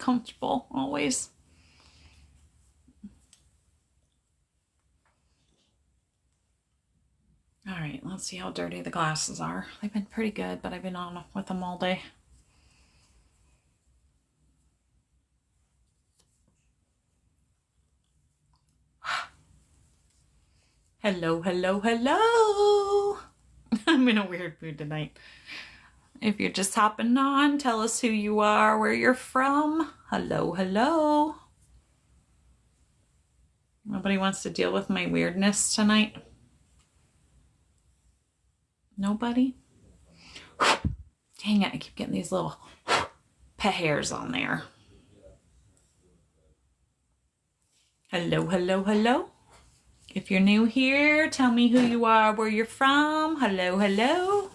comfortable always. All right, let's see how dirty the glasses are. They've been pretty good, but I've been on with them all day. Hello, hello, hello. I'm in a weird mood tonight. If you're just hopping on, tell us who you are, where you're from. Hello, hello. Nobody wants to deal with my weirdness tonight? Nobody? Dang it, I keep getting these little pet hairs on there. Hello, hello, hello. If you're new here, tell me who you are, where you're from. Hello, hello.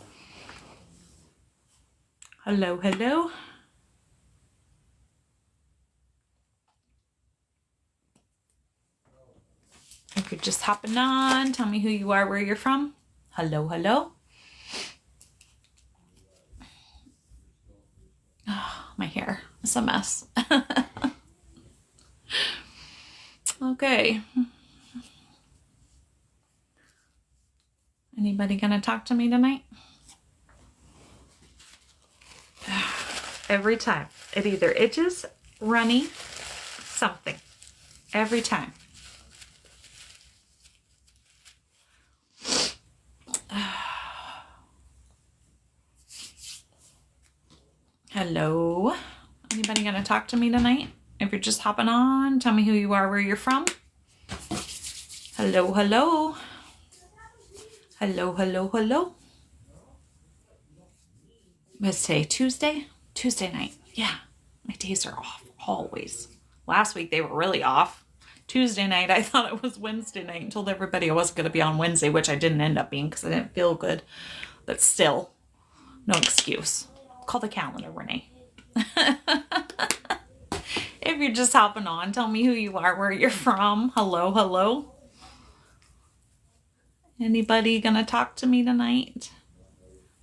Hello, hello. If you're just hopping on, tell me who you are, where you're from. Hello, hello. Oh, my hair is a mess. Okay. Anybody gonna talk to me tonight? Every time. It either itches, runny, something. Every time. Hello. Anybody gonna talk to me tonight? If you're just hopping on, tell me who you are, where you're from. Hello, hello. Hello, hello, hello. What's today? Tuesday? Tuesday night. Yeah, my days are off always. Last week they were really off. Tuesday night, I thought it was Wednesday night and told everybody I wasn't going to be on Wednesday, which I didn't end up being because I didn't feel good. But still, no excuse. Call the calendar, Renee. If you're just hopping on, tell me who you are, where you're from. Hello, hello. Anybody gonna talk to me tonight?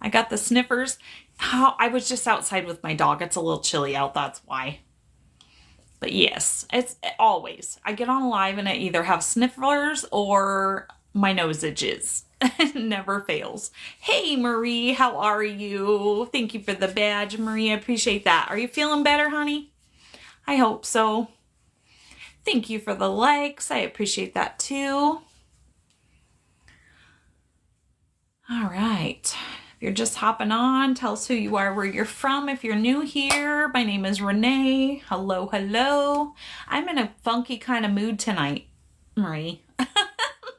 I got the sniffers. Oh, I was just outside with my dog. It's a little chilly out, that's why. But yes, it's always. I get on live and I either have sniffers or my nose itches. It never fails. Hey, Marie, how are you? Thank you for the badge, Marie. I appreciate that. Are you feeling better, honey? I hope so. Thank you for the likes. I appreciate that too. All right. If you're just hopping on, tell us who you are, where you're from. If you're new here, my name is Renee. Hello, hello. I'm in a funky kind of mood tonight, Marie.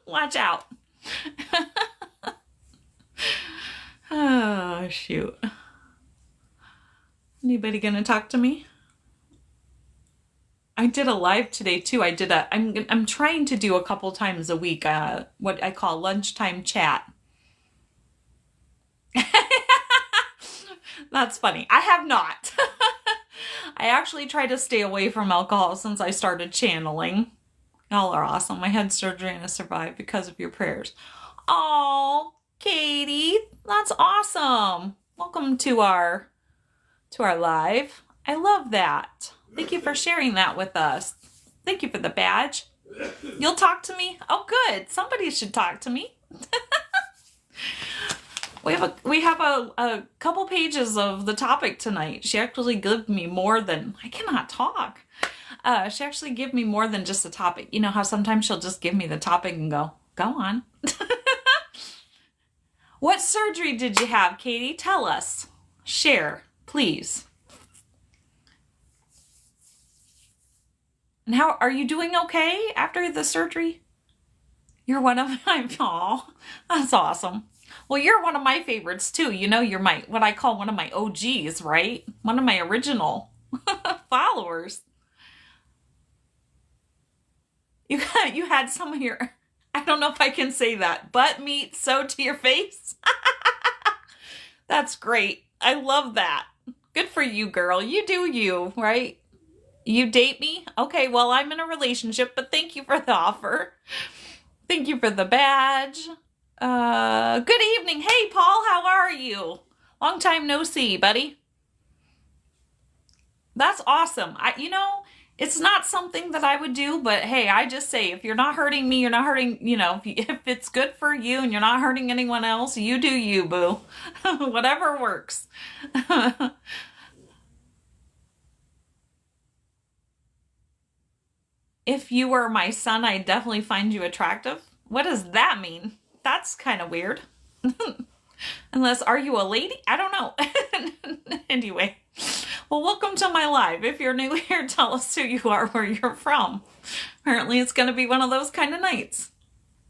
Watch out. Oh, shoot. Anybody gonna talk to me? I did a live today too. I'm trying to do a couple times a week, what I call lunchtime chat. That's funny. I have not. I actually try to stay away from alcohol since I started channeling. Y'all are awesome. I had surgery and I survived because of your prayers. Oh, Katie, that's awesome. Welcome to our live. I love that. Thank you for sharing that with us. Thank you for the badge. You'll talk to me? Oh, good. Somebody should talk to me. We have a couple pages of the topic tonight. She actually gave me more than, I cannot talk. She actually gave me more than just a topic. You know how sometimes she'll just give me the topic and go on. What surgery did you have, Katie? Tell us. Share, please. And how are you doing okay after the surgery? You're one of my, aw, that's awesome. Well, you're one of my favorites too. You know, you're what I call one of my OGs, right? One of my original followers. You had some of your, I don't know if I can say that, butt meat sewed to your face. That's great. I love that. Good for you, girl. You do you, right? You date me? Okay, well, I'm in a relationship, but thank you for the offer. Thank you for the badge. Good evening. Hey, Paul, how are you? Long time no see, buddy. That's awesome. It's not something that I would do, but hey, I just say if you're not hurting me, you're not hurting, if it's good for you and you're not hurting anyone else, you do you, boo. Whatever works. If you were my son, I'd definitely find you attractive. What does that mean? That's kind of weird. Unless, are you a lady? I don't know. Anyway, well, welcome to my live. If you're new here, tell us who you are, where you're from. Apparently, it's going to be one of those kind of nights.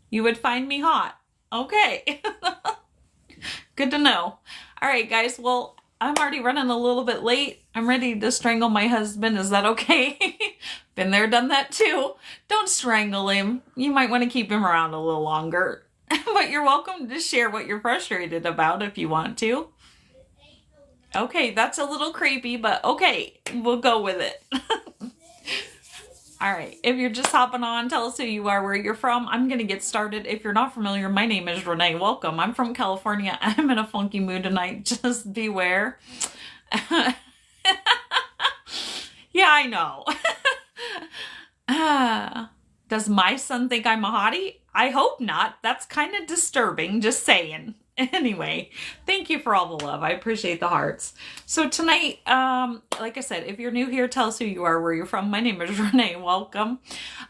You would find me hot. Okay. Good to know. All right, guys. Well, I'm already running a little bit late. I'm ready to strangle my husband. Is that okay? Been there, done that too. Don't strangle him. You might want to keep him around a little longer. But you're welcome to share what you're frustrated about if you want to. Okay, that's a little creepy, but okay, we'll go with it. All right, if you're just hopping on, tell us who you are, where you're from. I'm going to get started. If you're not familiar, my name is Renee. Welcome. I'm from California. I'm in a funky mood tonight. Just beware. Yeah, I know. Does my son think I'm a hottie? I hope not. That's kind of disturbing, just saying. Anyway, thank you for all the love. I appreciate the hearts. So tonight, like I said, if you're new here, tell us who you are, where you're from. My name is Renee. Welcome.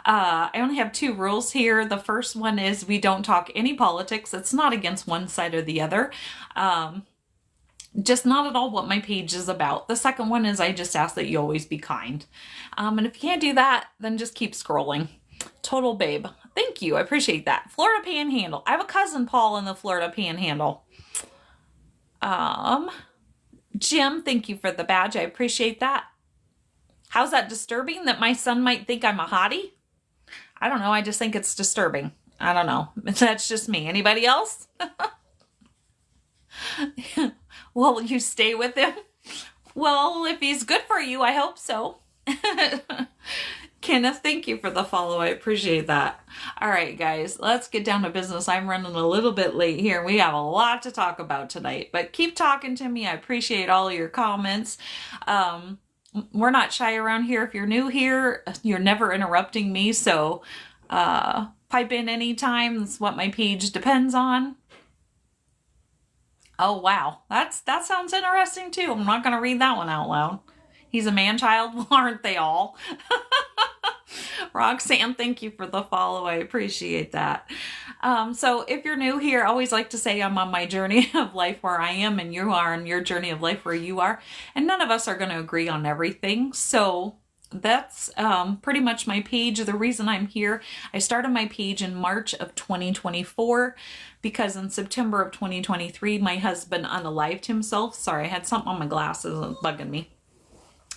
I only have 2 rules here. The first one is we don't talk any politics. It's not against one side or the other. Just not at all what my page is about. The second one is I just ask that you always be kind. And if you can't do that, then just keep scrolling. Total babe. Thank you. I appreciate that. Florida Panhandle. I have a cousin, Paul, in the Florida Panhandle. Jim, thank you for the badge. I appreciate that. How's that disturbing that my son might think I'm a hottie? I don't know. I just think it's disturbing. I don't know. That's just me. Anybody else? Will you stay with him? Well, if he's good for you, I hope so. Kenneth, thank you for the follow. I appreciate that. All right, guys, let's get down to business. I'm running a little bit late here. We have a lot to talk about tonight, but keep talking to me. I appreciate all your comments. We're not shy around here. If you're new here, you're never interrupting me, so pipe in anytime. That's what my page depends on. Oh, wow. That sounds interesting, too. I'm not going to read that one out loud. He's a man-child? Well, aren't they all? Roxanne, thank you for the follow. I appreciate that. So if you're new here, I always like to say I'm on my journey of life where I am and you are on your journey of life where you are. And none of us are going to agree on everything. So that's pretty much my page. The reason I'm here, I started my page in March of 2024 because in September of 2023, my husband unalived himself. Sorry, I had something on my glasses bugging me.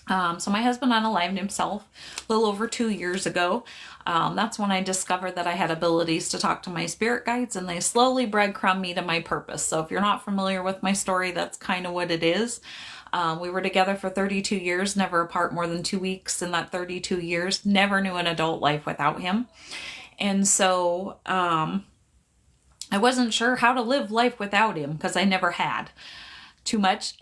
So my husband unalived himself a little over 2 years ago. That's when I discovered that I had abilities to talk to my spirit guides, and they slowly breadcrumb me to my purpose. So if you're not familiar with my story, that's kind of what it is. We were together for 32 years, never apart more than 2 weeks in that 32 years, never knew an adult life without him. And so I wasn't sure how to live life without him because I never had too much.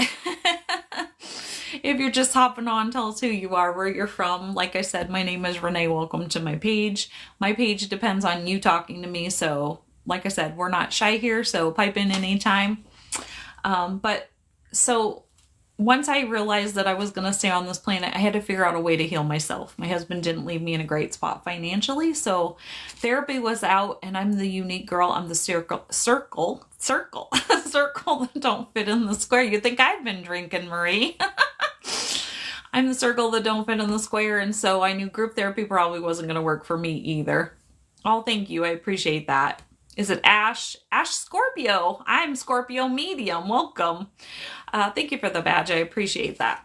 If you're just hopping on, tell us who you are, where you're from. Like I said, my name is Renee. Welcome to my page. My page depends on you talking to me. So like I said, we're not shy here. So pipe in anytime. So once I realized that I was going to stay on this planet, I had to figure out a way to heal myself. My husband didn't leave me in a great spot financially. So therapy was out, and I'm the unique girl. I'm the circle that don't fit in the square. You'd think I'd been drinking, Marie. I'm the circle that don't fit in the square, and so I knew group therapy probably wasn't going to work for me either. Oh, thank you. I appreciate that. Is it Ash? Ash Scorpio. I'm Scorpio medium. Welcome. Thank you for the badge. I appreciate that.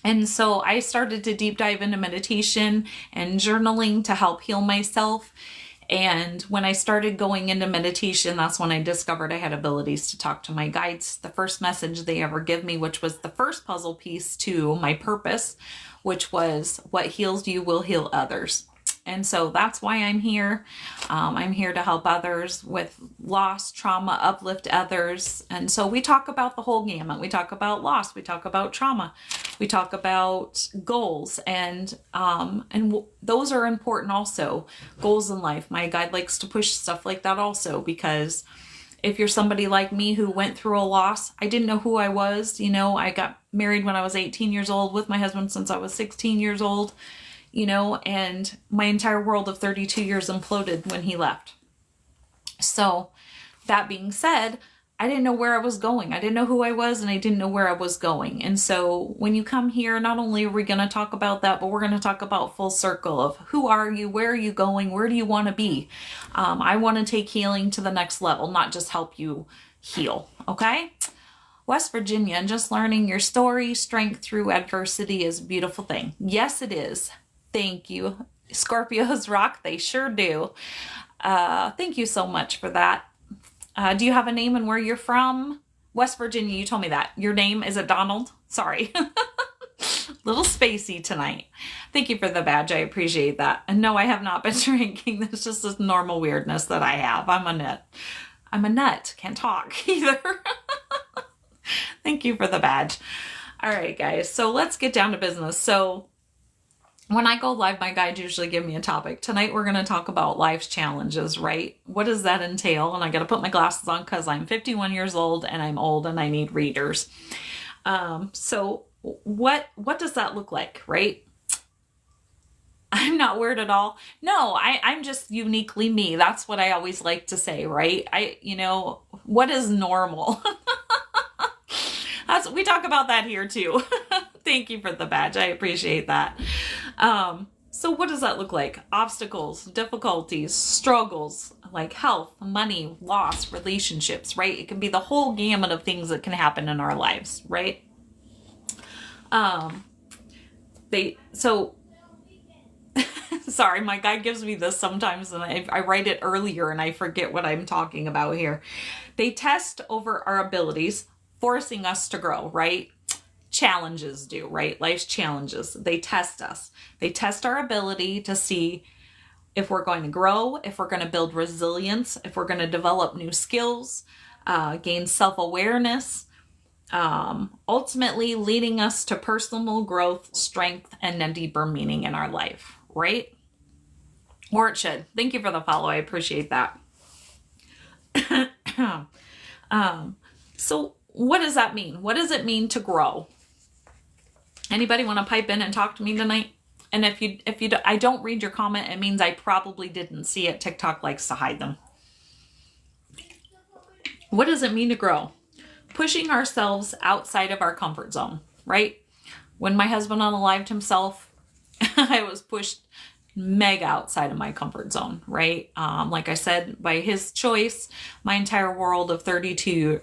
And so I started to deep dive into meditation and journaling to help heal myself. And when I started going into meditation, that's when I discovered I had abilities to talk to my guides. The first message they ever give me, which was the first puzzle piece to my purpose, which was what heals you will heal others. And so that's why I'm here. I'm here to help others with loss, trauma, uplift others. And so we talk about the whole gamut. We talk about loss. We talk about trauma. We talk about goals, and those are important also. Goals in life. My guide likes to push stuff like that also, because if you're somebody like me who went through a loss, I didn't know who I was. I got married when I was 18 years old, with my husband since I was 16 years old, and my entire world of 32 years imploded when he left. So that being said, I didn't know where I was going. I didn't know who I was, and I didn't know where I was going. And so when you come here, not only are we going to talk about that, but we're going to talk about full circle of who are you, where are you going, where do you want to be? I want to take healing to the next level, not just help you heal. Okay? West Virginia, and just learning your story, strength through adversity is a beautiful thing. Yes, it is. Thank you. Scorpios rock. They sure do. Thank you so much for that. Do you have a name and where you're from? West Virginia, you told me that. Your name, is it Donald? Sorry. Little spacey tonight. Thank you for the badge. I appreciate that. And no, I have not been drinking. That's just this normal weirdness that I have. I'm a nut. Can't talk either. Thank you for the badge. All right, guys. So let's get down to business. So when I go live, my guides usually give me a topic. Tonight, we're going to talk about life's challenges, right? What does that entail? And I got to put my glasses on because I'm 51 years old and I'm old and I need readers. So what does that look like, right? I'm not weird at all. No, I'm just uniquely me. That's what I always like to say, right? What is normal? We talk about that here too. Thank you for the badge. I appreciate that. So what does that look like? Obstacles, difficulties, struggles, like health, money, loss, relationships, right? It can be the whole gamut of things that can happen in our lives, right? Sorry, my guide gives me this sometimes, and I write it earlier and I forget what I'm talking about here. They test over our abilities, forcing us to grow, right? Challenges do, right? Life's challenges. They test us. They test our ability to see if we're going to grow, if we're going to build resilience, if we're going to develop new skills, gain self-awareness, ultimately leading us to personal growth, strength, and a deeper meaning in our life, right? Or it should. Thank you for the follow. I appreciate that. So what does that mean? What does it mean to grow? Anybody want to pipe in and talk to me tonight? And if I don't read your comment, it means I probably didn't see it. TikTok likes to hide them. What does it mean to grow? Pushing ourselves outside of our comfort zone, right? When my husband unalived himself, I was pushed mega outside of my comfort zone, right? Like I said, by his choice, my entire world of 32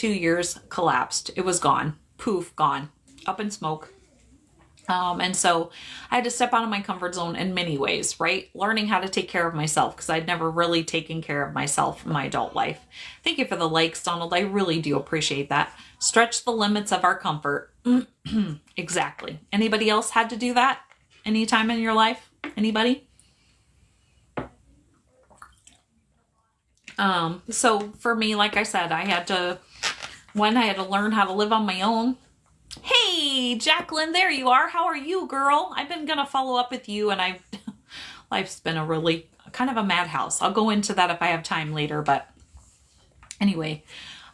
years collapsed. It was gone. Poof, gone. Up in smoke. And so I had to step out of my comfort zone in many ways, right? Learning how to take care of myself, because I'd never really taken care of myself in my adult life. Thank you for the likes, Donald. I really do appreciate that. Stretch the limits of our comfort. Exactly. Anybody else had to do that anytime in your life? Anybody? So for me, like I said, I had to learn how to live on my own. Hey, Jacqueline, there you are. How are you, girl? I've been going to follow up with you, and life's been a really kind of a madhouse. I'll go into that if I have time later, but anyway.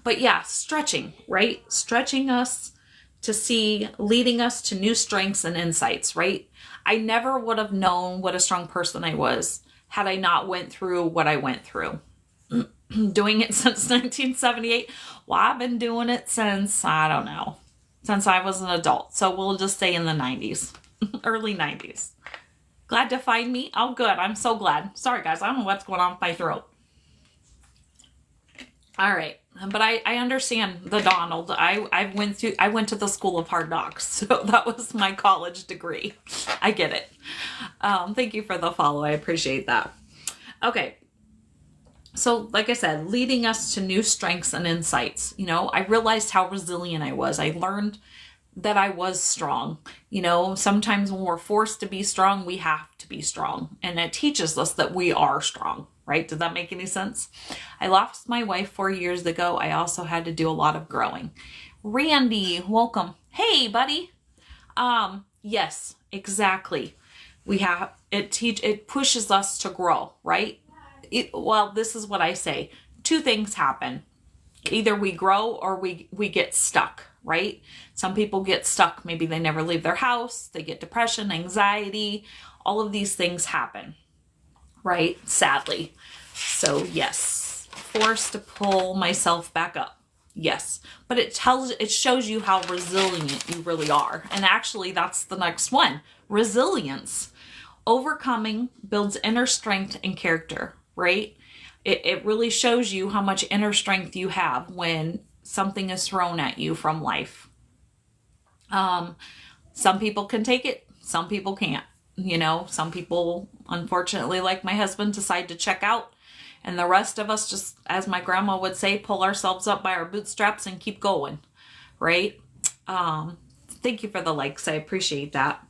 But yeah, stretching, right? Stretching us to see, leading us to new strengths and insights, right? I never would have known what a strong person I was had I not went through what I went through. Doing it since 1978. Well, I've been doing it since, I don't know, since I was an adult. So we'll just say in the 90s, early 90s. Glad to find me? Oh, good. I'm so glad. Sorry, guys. I don't know what's going on with my throat. All right. But I understand the Donald. I went to the School of Hard Knocks. So that was my college degree. I get it. Thank you for the follow. I appreciate that. Okay. So like I said, leading us to new strengths and insights. I realized how resilient I was. I learned that I was strong. Sometimes when we're forced to be strong, we have to be strong. And it teaches us that we are strong, right? Did that make any sense? I lost my wife 4 years ago. I also had to do a lot of growing. Randy, welcome. Hey, buddy. Yes, exactly. It pushes us to grow, right? Well, this is what I say. Two things happen. Either we grow or we get stuck, right? Some people get stuck. Maybe they never leave their house. They get depression, anxiety. All of these things happen, right? Sadly. So yes, forced to pull myself back up. Yes, but it shows you how resilient you really are. And actually, that's the next one. Resilience. Overcoming builds inner strength and character, right? It really shows you how much inner strength you have when something is thrown at you from life. Some people can take it, some people can't. Some people, unfortunately, like my husband, decide to check out. And the rest of us just, as my grandma would say, pull ourselves up by our bootstraps and keep going, right? Thank you for the likes. I appreciate that.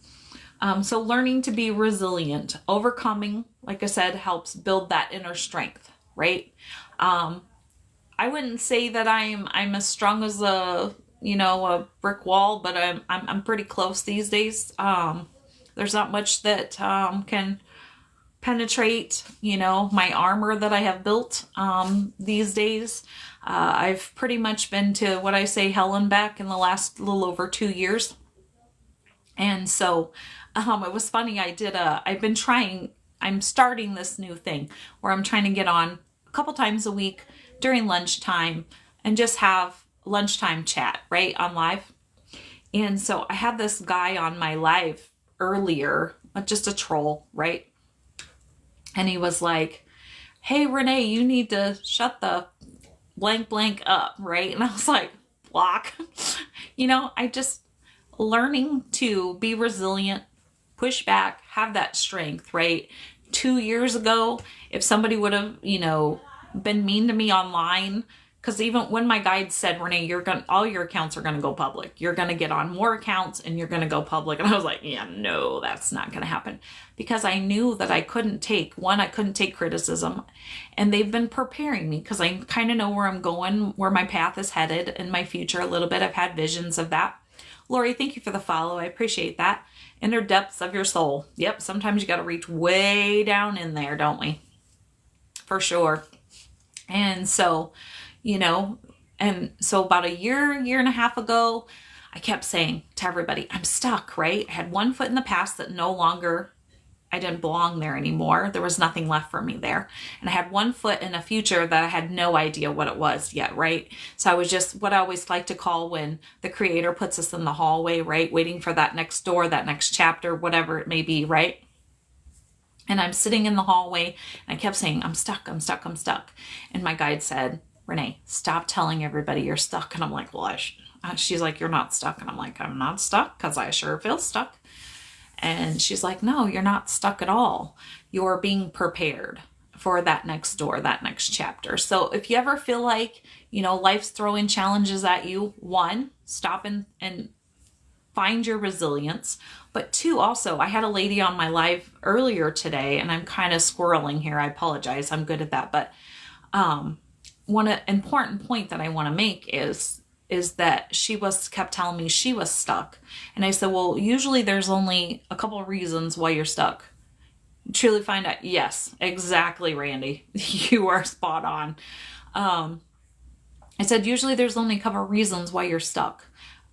So learning to be resilient, overcoming, like I said, helps build that inner strength, right? I wouldn't say that I'm as strong as a brick wall, but I'm pretty close these days. There's not much that can penetrate, my armor that I have built these days. I've pretty much been to what I say hell and back in the last little over 2 years. And so it was funny. I'm starting this new thing where I'm trying to get on a couple times a week during lunchtime and just have lunchtime chat, right, on live. And so I had this guy on my live earlier, just a troll, right? And he was like, hey, Renee, you need to shut the blank up, right? And I was like, block. I just learning to be resilient, push back, have that strength, right? 2 years ago, if somebody would have, been mean to me online, because even when my guide said, Renee, all your accounts are going to go public. You're going to get on more accounts and you're going to go public. And I was like, yeah, no, that's not going to happen. Because I knew that I couldn't take criticism. And they've been preparing me because I kind of know where I'm going, where my path is headed in my future a little bit. I've had visions of that. Lori, thank you for the follow. I appreciate that. Inner depths of your soul. Yep, sometimes you got to reach way down in there, don't we? For sure. And so, about a year and a half ago, I kept saying to everybody, I'm stuck, right? I had one foot in the past that I didn't belong there anymore. There was nothing left for me there. And I had one foot in a future that I had no idea what it was yet, right? So I was just what I always like to call when the creator puts us in the hallway, right? Waiting for that next door, that next chapter, whatever it may be, right? And I'm sitting in the hallway and I kept saying, I'm stuck. And my guide said, Renee, stop telling everybody you're stuck. And I'm like, well, she's like, you're not stuck. And I'm like, I'm not stuck because I sure feel stuck. And she's like, no, you're not stuck at all. You're being prepared for that next door, that next chapter. So if you ever feel like, life's throwing challenges at you, one, stop and find your resilience. But two, also, I had a lady on my live earlier today, and I'm kind of squirreling here. I apologize. I'm good at that. But one important point that I want to make is that she kept telling me she was stuck. And I said, well, usually there's only a couple of reasons why you're stuck. Truly find out. Yes, exactly, Randy. You are spot on. I said, usually there's only a couple of reasons why you're stuck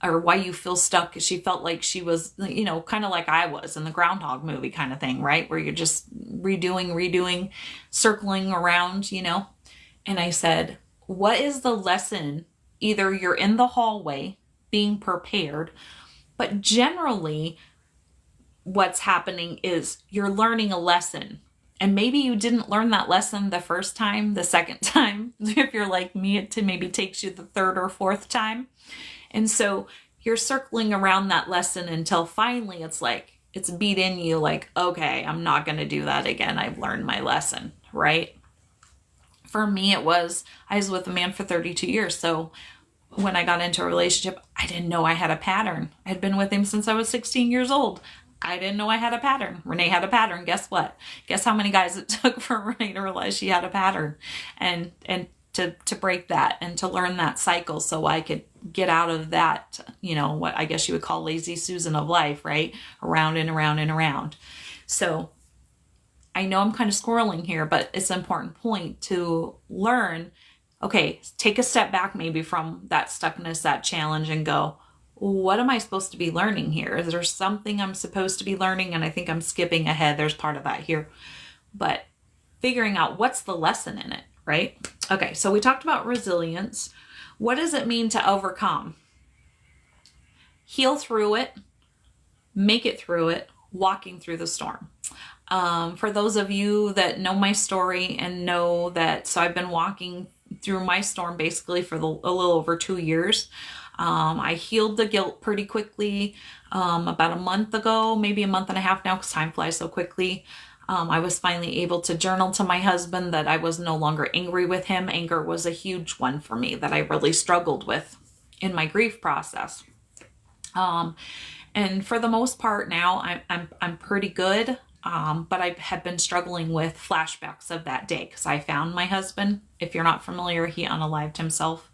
or why you feel stuck. She felt like she was, kind of like I was in the Groundhog movie kind of thing, right? Where you're just redoing, circling around, And I said, what is the lesson? Either you're in the hallway being prepared, but generally what's happening is you're learning a lesson. And maybe you didn't learn that lesson the first time, the second time. If you're like me, it maybe takes you the third or fourth time. And so you're circling around that lesson until finally it's like, it's beat in you like, okay, I'm not going to do that again. I've learned my lesson, right? For me, I was with a man for 32 years. So when I got into a relationship, I didn't know I had a pattern. I had been with him since I was 16 years old. I didn't know I had a pattern. Renee had a pattern. Guess what? Guess how many guys it took for Renee to realize she had a pattern and to break that and to learn that cycle so I could get out of that, what I guess you would call lazy Susan of life, right? Around and around and around. So I know I'm kind of squirreling here, but it's an important point to learn. Okay, take a step back maybe from that stuckness, that challenge, and go, what am I supposed to be learning here? Is there something I'm supposed to be learning? And I think I'm skipping ahead. There's part of that here. But figuring out what's the lesson in it, right? Okay, so we talked about resilience. What does it mean to overcome? Heal through it, make it through it, walking through the storm. For those of you that know my story and know that, so I've been walking through my storm basically for a little over 2 years. I healed the guilt pretty quickly about a month ago, maybe a month and a half now, because time flies so quickly. I was finally able to journal to my husband that I was no longer angry with him. Anger was a huge one for me that I really struggled with in my grief process. And for the most part now, I'm pretty good. But I had been struggling with flashbacks of that day because I found my husband. If you're not familiar, he unalived himself.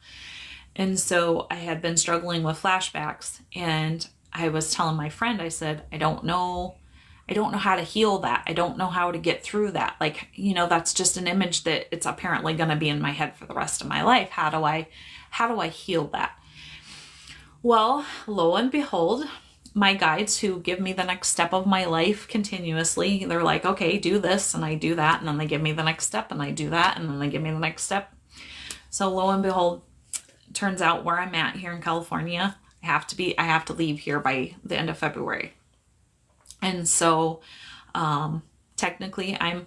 And so I had been struggling with flashbacks, and I was telling my friend, I said, I don't know how to heal that. I don't know how to get through that. Like, that's just an image that it's apparently going to be in my head for the rest of my life. How do I heal that? Well, lo and behold, my guides who give me the next step of my life continuously, they're like, okay, do this, and I do that, and then they give me the next step, and I do that, and then they give me the next step. So lo and behold, turns out where I'm at here in California, I have to leave here by the end of February. And so technically I'm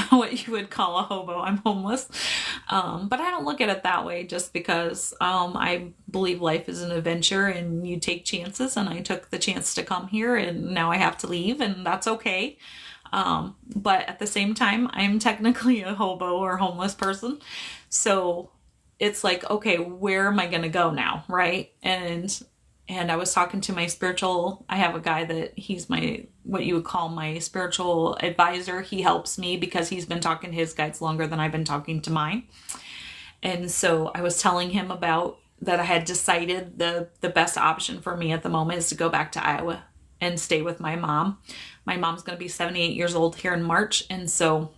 what you would call a hobo. I'm homeless. But I don't look at it that way, just because I believe life is an adventure and you take chances, and I took the chance to come here, and now I have to leave, and that's okay. But at the same time, I'm technically a hobo or homeless person. So it's like, okay, where am I going to go now? Right. And I was talking to I have a guy that he's what you would call my spiritual advisor. He helps me because he's been talking to his guides longer than I've been talking to mine. And so I was telling him about that I had decided the best option for me at the moment is to go back to Iowa and stay with my mom. My mom's going to be 78 years old here in March. And so,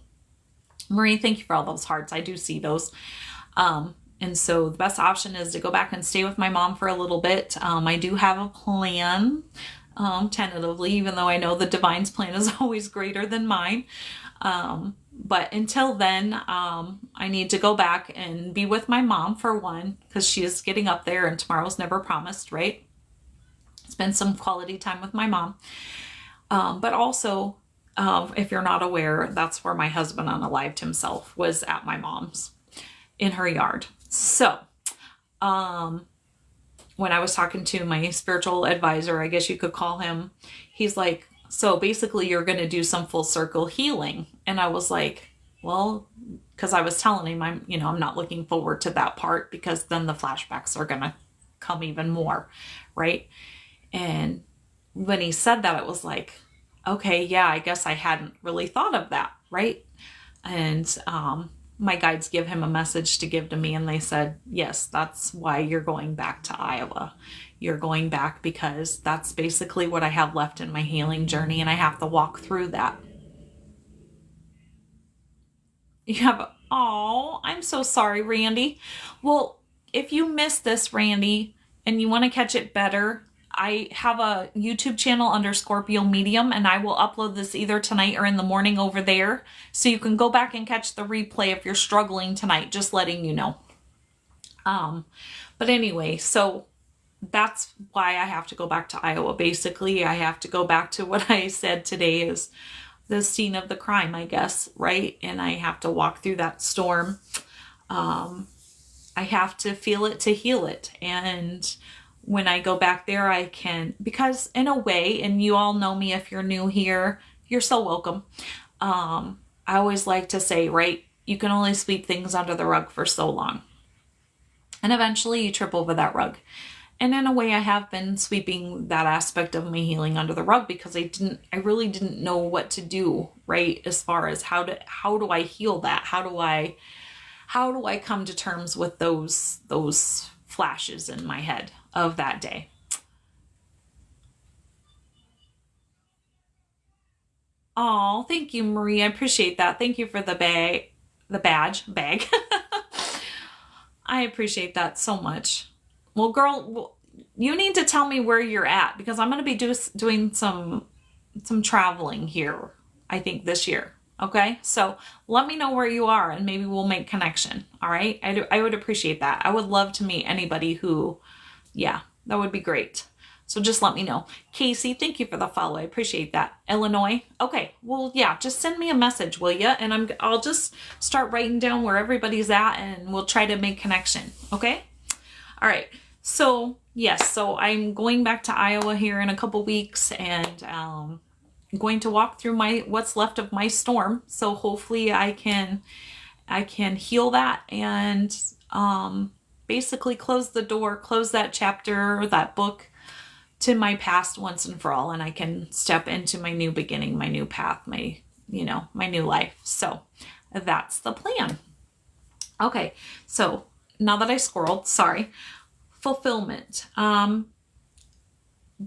Marie, thank you for all those hearts. I do see those. And so the best option is to go back and stay with my mom for a little bit. I do have a plan, tentatively, even though I know the divine's plan is always greater than mine. But until then, I need to go back and be with my mom for one, because she is getting up there and tomorrow's never promised, right? Spend some quality time with my mom. But also, if you're not aware, that's where my husband unalived himself, was at my mom's in her yard. So, when I was talking to my spiritual advisor, I guess you could call him, he's like, so basically you're going to do some full circle healing. And I was like, well, because I was telling him I'm not looking forward to that part, because then the flashbacks are going to come even more. Right. And when he said that, it was like, okay, yeah, I guess I hadn't really thought of that. Right. And, my guides give him a message to give to me, and they said, yes, that's why you're going back to Iowa. You're going back because that's basically what I have left in my healing journey, and I have to walk through that. I'm so sorry, Randy. Well, if you missed this, Randy, and you want to catch it better, I have a YouTube channel under Scorpio Medium, and I will upload this either tonight or in the morning over there. So you can go back and catch the replay if you're struggling tonight, just letting you know. But anyway, so that's why I have to go back to Iowa. Basically, I have to go back to what I said today is the scene of the crime, I guess, right? And I have to walk through that storm. I have to feel it to heal it. And when I go back there, I can, because in a way, and you all know me, if you're new here, you're so welcome. I always like to say, right, you can only sweep things under the rug for so long. And eventually you trip over that rug. And in a way, I have been sweeping that aspect of my healing under the rug, because I really didn't know what to do, right? As far as how do I heal that? How do I come to terms with those flashes in my head? of that day. Oh, thank you, Marie. I appreciate that. Thank you for the bag. I appreciate that so much. Well, girl, you need to tell me where you're at because I'm going to be doing some traveling here, I think this year. Okay. So let me know where you are and maybe we'll make connection. All right. I would appreciate that. I would love to meet anybody who, yeah, that would be great. So just let me know. Casey, thank you for the follow. I appreciate that. Illinois. Okay. Well, yeah, just send me a message, will ya? And I'll just start writing down where everybody's at and we'll try to make connection. Okay. All right. So yes, so I'm going back to Iowa here in a couple weeks and, I'm going to walk through what's left of my storm. So hopefully I can heal that and, basically close the door, close that chapter, that book to my past once and for all. And I can step into my new beginning, my new path, my new life. So that's the plan. Okay. So now that I squirreled, sorry, fulfillment.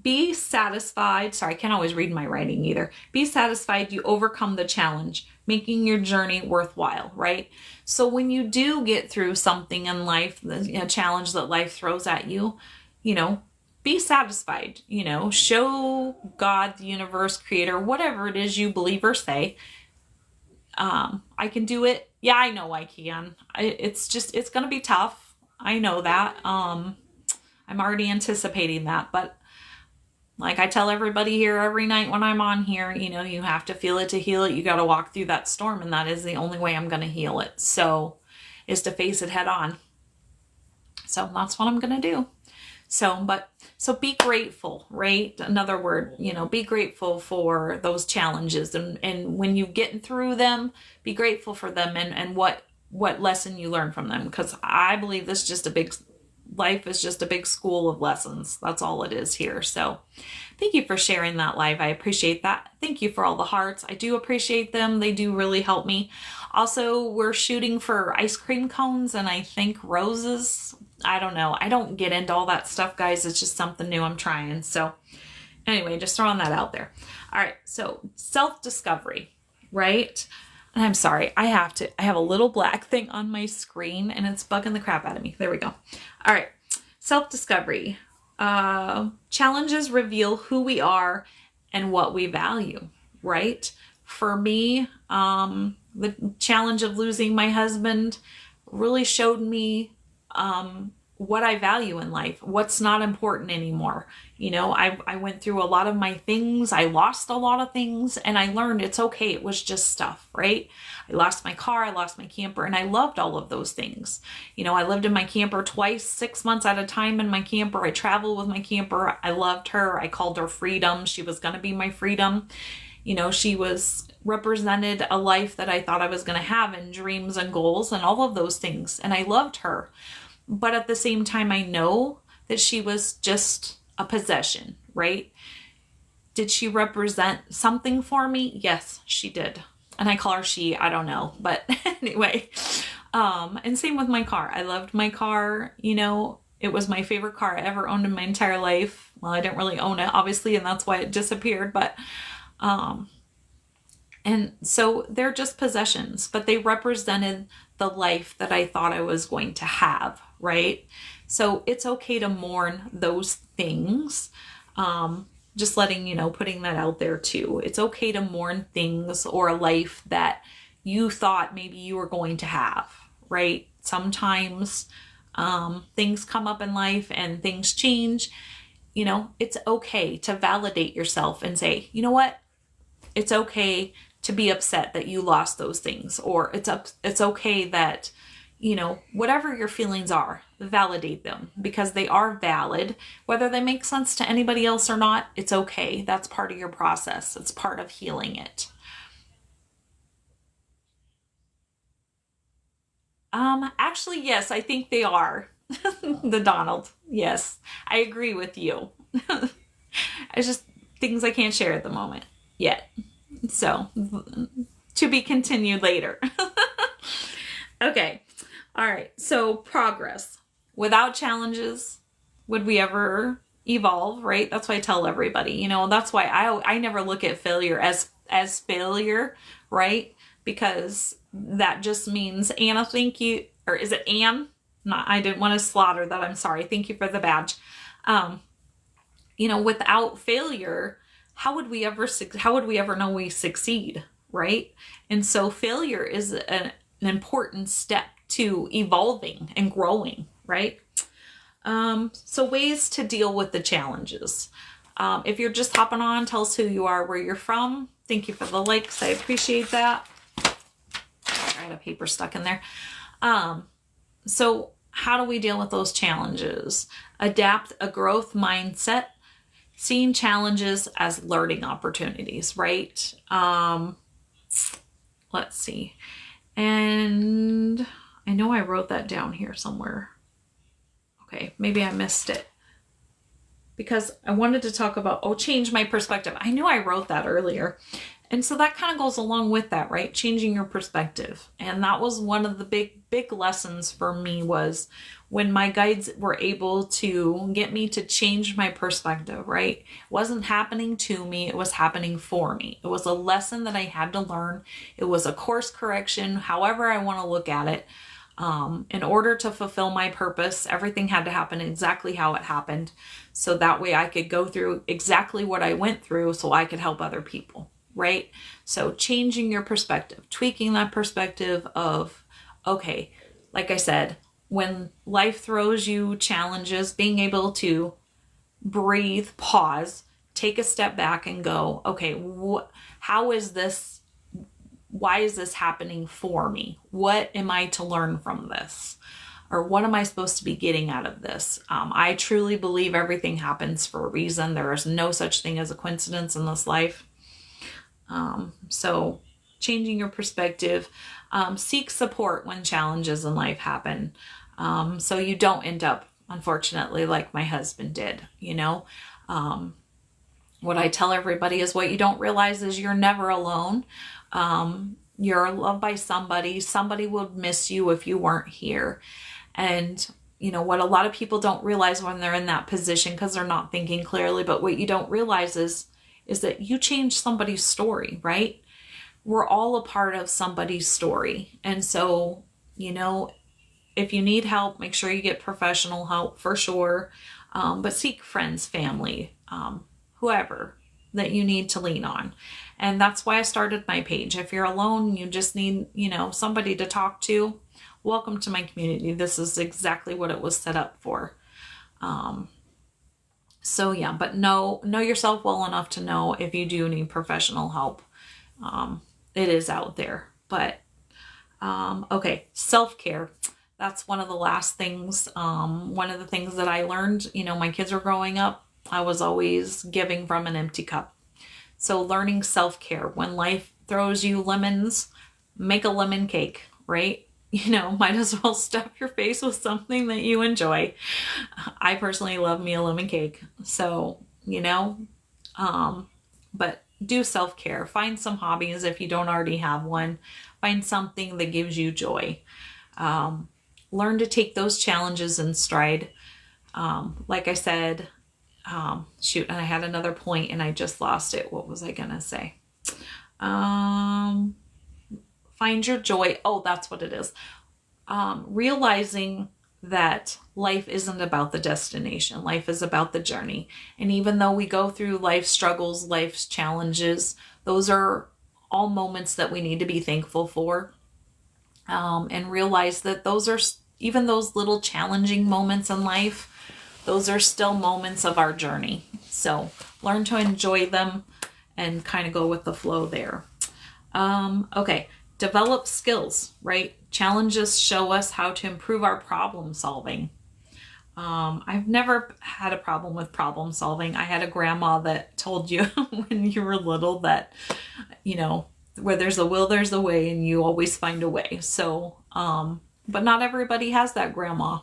Be satisfied. Sorry, I can't always read my writing either. Be satisfied you overcome the challenge, making your journey worthwhile, right? So when you do get through something in life, the challenge that life throws at you, be satisfied, show God, the universe, creator, whatever it is you believe or say, I can do it. Yeah, I know I can. It's going to be tough. I know that. I'm already anticipating that, but like I tell everybody here every night when I'm on here, you have to feel it to heal it. You got to walk through that storm. And that is the only way I'm going to heal it. So is to face it head on. So that's what I'm going to do. So be grateful, right? Another word, be grateful for those challenges. And when you get through them, be grateful for them and what lesson you learn from them. Because I believe life is just a big school of lessons. That's all it is here. So thank you for sharing that live. I appreciate that. Thank you for all the hearts. I do appreciate them. They do really help me. Also, we're shooting for ice cream cones and I think roses. I don't know. I don't get into all that stuff, guys. It's just something new I'm trying. So anyway, just throwing that out there. All right. So self-discovery, right? And I'm sorry, I have a little black thing on my screen and it's bugging the crap out of me. There we go. All right. Self-discovery. Challenges reveal who we are and what we value, right? For me, the challenge of losing my husband really showed me, what I value in life, what's not important anymore. I went through a lot of my things. I lost a lot of things and I learned it's okay. It was just stuff, right? I lost my car, I lost my camper, and I loved all of those things. I lived in my camper twice, 6 months at a time in my camper. I traveled with my camper. I loved her. I called her Freedom. She was going to be my freedom. She represented a life that I thought I was going to have and dreams and goals and all of those things. And I loved her. But at the same time, I know that she was just a possession, right? Did she represent something for me? Yes, she did. And I call her she, I don't know. But anyway, and same with my car. I loved my car. It was my favorite car I ever owned in my entire life. Well, I didn't really own it, obviously, and that's why it disappeared. But, and so they're just possessions, but they represented the life that I thought I was going to have, right? So it's okay to mourn those things. Just letting, putting that out there too. It's okay to mourn things or a life that you thought maybe you were going to have, right? Sometimes things come up in life and things change. It's okay to validate yourself and say, you know what? It's okay to be upset that you lost those things, or it's okay that, whatever your feelings are, validate them because they are valid. Whether they make sense to anybody else or not, it's okay. That's part of your process. It's part of healing it. Actually, yes, I think they are. The Donald. Yes, I agree with you. It's just things I can't share at the moment yet. So, to be continued later. Okay. All right. So, progress. Without challenges, would we ever evolve, right? That's why I tell everybody, you know, that's why I never look at failure as failure, right? Because that just means, Anna, thank you. Or is it Anne? Not, I didn't want to slaughter that. I'm sorry. Thank you for the badge. You know, without failure, how would we ever know we succeed, right? And so failure is an important step to evolving and growing, right? So ways to deal with the challenges. If you're just hopping on, tell us who you are, where you're from. Thank you for the likes. I appreciate that. I had a paper stuck in there. So how do we deal with those challenges? Adapt a growth mindset, seeing challenges as learning opportunities, right? Let's see. And I know I wrote that down here somewhere. Okay, maybe I missed it. Because I wanted to talk about, change my perspective. I knew I wrote that earlier. And so that kind of goes along with that, right? Changing your perspective. And that was one of the big lessons for me, was when my guides were able to get me to change my perspective, right? It wasn't happening to me, it was happening for me. It was a lesson that I had to learn. It was a course correction, however I want to look at it. In order to fulfill my purpose, everything had to happen exactly how it happened. So that way I could go through exactly what I went through so I could help other people, right? So changing your perspective, tweaking that perspective of, okay, like I said, when life throws you challenges, being able to breathe, pause, take a step back and go, okay, why is this happening for me? What am I to learn from this? Or what am I supposed to be getting out of this? I truly believe everything happens for a reason. There is no such thing as a coincidence in this life. So changing your perspective, seek support when challenges in life happen. So you don't end up, unfortunately, like my husband did, you know. What I tell everybody is, what you don't realize is you're never alone. You're loved by somebody. Somebody would miss you if you weren't here. And you know what a lot of people don't realize when they're in that position, because they're not thinking clearly, but what you don't realize is that you changed somebody's story, right? We're all a part of somebody's story. And so, you know, if you need help, make sure you get professional help for sure. But seek friends, family, whoever that you need to lean on. And that's why I started my page. If you're alone, you just need, you know, somebody to talk to, welcome to my community. This is exactly what it was set up for. So yeah, but know yourself well enough to know if you do need professional help. It is out there. But okay, self-care. That's one of the last things. One of the things that I learned, you know, my kids were growing up, I was always giving from an empty cup. So learning self-care. When life throws you lemons, make a lemon cake, right? You know, might as well stuff your face with something that you enjoy. I personally love me a lemon cake. So, you know, but do self-care. Find some hobbies if you don't already have one. Find something that gives you joy. Learn to take those challenges in stride. Like I said, shoot, and I had another point and I just lost it. What was I gonna say? Find your joy. Oh, that's what it is. Realizing that life isn't about the destination. Life is about the journey. And even though we go through life struggles, life's challenges, those are all moments that we need to be thankful for. And realize that those are, even those little challenging moments in life, those are still moments of our journey. So learn to enjoy them and kind of go with the flow there. Okay. Develop skills, right? Challenges show us how to improve our problem solving. I've never had a problem with problem solving. I had a grandma that told you when you were little that, you know, where there's a will, there's a way, and you always find a way. So, but not everybody has that grandma.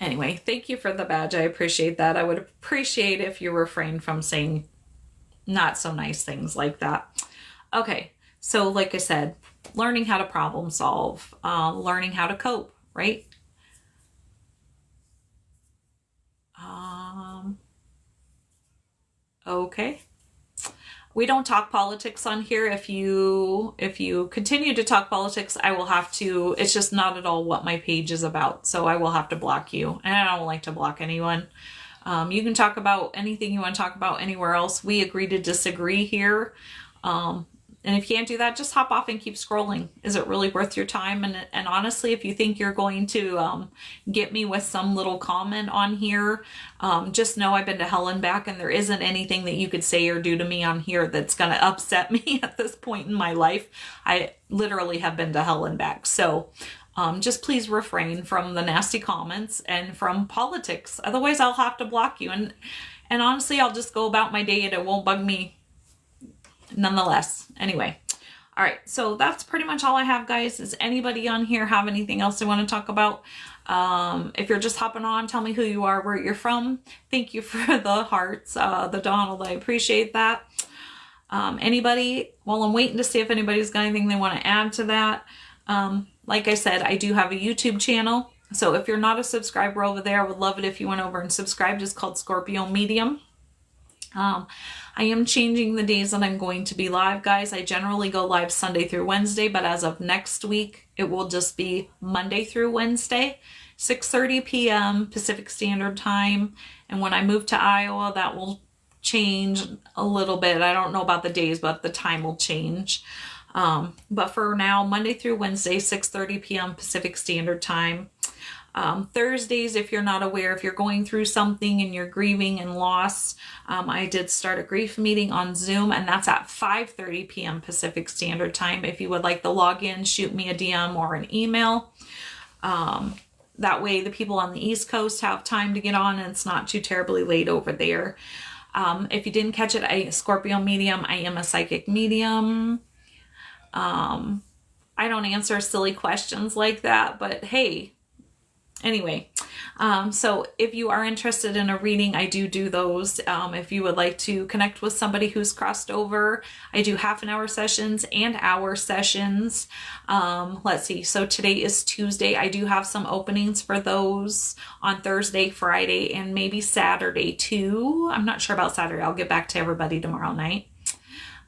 Anyway, thank you for the badge. I appreciate that. I would appreciate if you refrained from saying not so nice things like that. Okay, so like I said, learning how to problem solve, learning how to cope, right? Okay. We don't talk politics on here. If you continue to talk politics, I will have to, it's just not at all what my page is about. So I will have to block you. And I don't like to block anyone. You can talk about anything you want to talk about anywhere else. We agree to disagree here. And if you can't do that, just hop off and keep scrolling. Is it really worth your time? And honestly, if you think you're going to get me with some little comment on here, just know I've been to hell and back, and there isn't anything that you could say or do to me on here that's going to upset me at this point in my life. I literally have been to hell and back. So just please refrain from the nasty comments and from politics. Otherwise, I'll have to block you. And honestly, I'll just go about my day and it won't bug me nonetheless. Anyway, all right, so that's pretty much all I have, guys. Does anybody on here have anything else they want to talk about? If you're just hopping on, tell me who you are, where you're from. Thank you for the hearts, the Donald, I appreciate that. Anybody, well, I'm waiting to see if anybody's got anything they want to add to that. Like I said, I do have a YouTube channel, so if you're not a subscriber over there, I would love it if you went over and subscribed. It's called Scorpio Medium. I am changing the days that I'm going to be live, guys. I generally go live Sunday through Wednesday, but as of next week, it will just be Monday through Wednesday, 6:30 p.m. Pacific Standard Time. And when I move to Iowa, that will change a little bit. I don't know about the days, but the time will change. But for now, Monday through Wednesday, 6:30 p.m. Pacific Standard Time. Thursdays, if you're not aware, if you're going through something and you're grieving and loss, I did start a grief meeting on Zoom, and that's at 5:30 p.m. Pacific Standard Time. If you would like the login, shoot me a DM or an email. That way the people on the East Coast have time to get on and it's not too terribly late over there. If you didn't catch it, Scorpio Medium, I am a psychic medium. I don't answer silly questions like that, but hey, anyway, so if you are interested in a reading, I do those. If you would like to connect with somebody who's crossed over, I do half-an-hour sessions and hour sessions. Let's see. So today is Tuesday. I do have some openings for those on Thursday, Friday, and maybe Saturday too. I'm not sure about Saturday. I'll get back to everybody tomorrow night.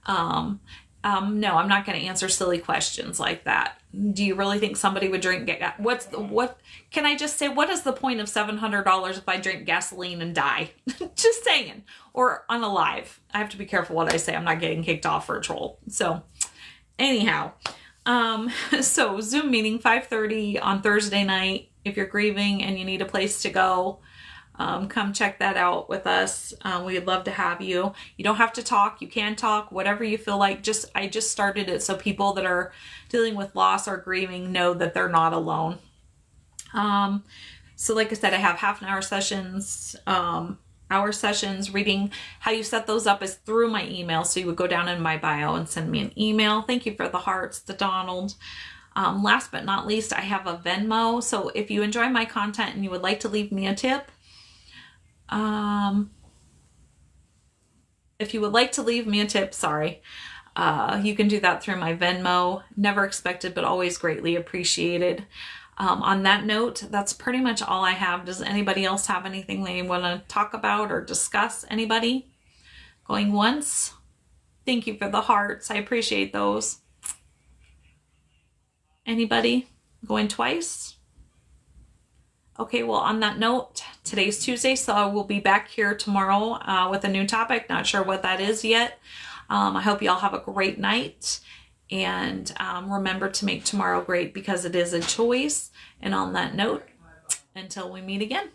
No, I'm not going to answer silly questions like that. Do you really think somebody would drink? Can I just say, what is the point of $700 if I drink gasoline and die? Just saying. Or unalive. I have to be careful what I say. I'm not getting kicked off for a troll. So anyhow, so Zoom meeting 5:30 on Thursday night. If you're grieving and you need a place to go, come check that out with us. We'd love to have you. You don't have to talk. You can talk, whatever you feel like. I just started it so people that are dealing with loss or grieving know that they're not alone. So like I said, I have half-an-hour sessions, hour sessions. Reading, how you set those up is through my email. So you would go down in my bio and send me an email. Thank you for the hearts, the Donald. Last but not least, I have a Venmo. So if you enjoy my content and you would like to leave me a tip, if you would like to leave me a tip, you can do that through my Venmo. Never expected, but always greatly appreciated. On that note, that's pretty much all I have. Does anybody else have anything they want to talk about or discuss? Anybody? Going once? Thank you for the hearts. I appreciate those. Anybody? Going twice? Okay, well, on that note, today's Tuesday, so I will be back here tomorrow with a new topic. Not sure what that is yet. I hope you all have a great night. And remember to make tomorrow great, because it is a choice. And on that note, until we meet again.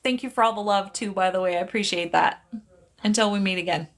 Thank you for all the love too, by the way. I appreciate that. Until we meet again.